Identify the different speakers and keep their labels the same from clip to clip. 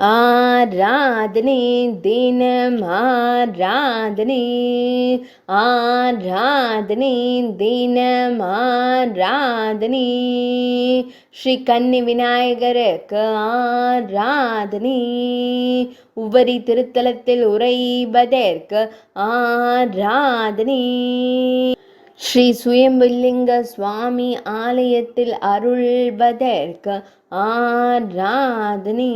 Speaker 1: ஆராதனை தினம் ஆராதனை, ஆராதனை தினம் ஆராதனை, ஸ்ரீ கன்னி விநாயகருக்கு ஆராதனை, உவரி திருத்தலத்தில் உரைபதற்கு ஆராதனை, ஸ்ரீ சுயம்புலிங்க சுவாமி ஆலயத்தில் அருள்வதற்கு ஆராதனை,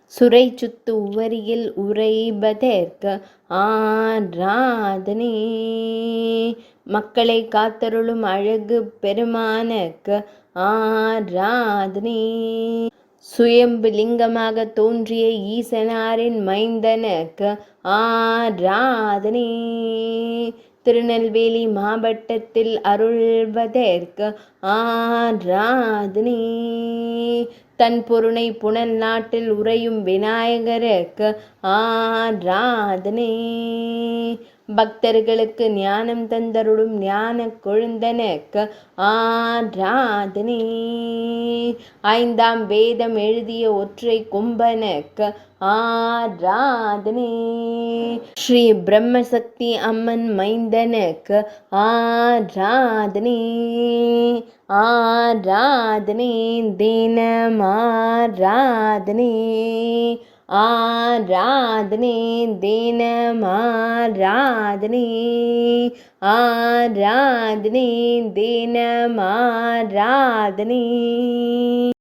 Speaker 1: சுரை சுத்து உவரியில் உரைபதற்கு ஆராதனை, மக்களை காத்தருளும் அழகு பெருமானுக்கு ஆராதனை, சுயம்பு லிங்கமாக தோன்றிய ஈசனாரின் மைந்தனுக்கு ஆராதனை, திருநெல்வேலி மாவட்டத்தில் அருள்வதற்கு ஆராதனை, தன் பொருணை புனல் நாட்டில் உறையும் விநாயகருக்கு ஆராதனை, பக்தர்களுக்கு ஞானம் தந்தருளும் ஞான கொழுந்தனுக்கு ஆராதனை, ஐந்தாம் வேதம் எழுதிய ஒற்றை கும்பனுக்கு ஆராதனை, ஸ்ரீ பிரம்மசக்தி அம்மன் மைந்தனுக்கு ஆராதனை, ஆராதனை தினம் ஆராதனை, ஆராதனை தினம் ஆராதனை, ஆராதனை தினம் ஆராதனை.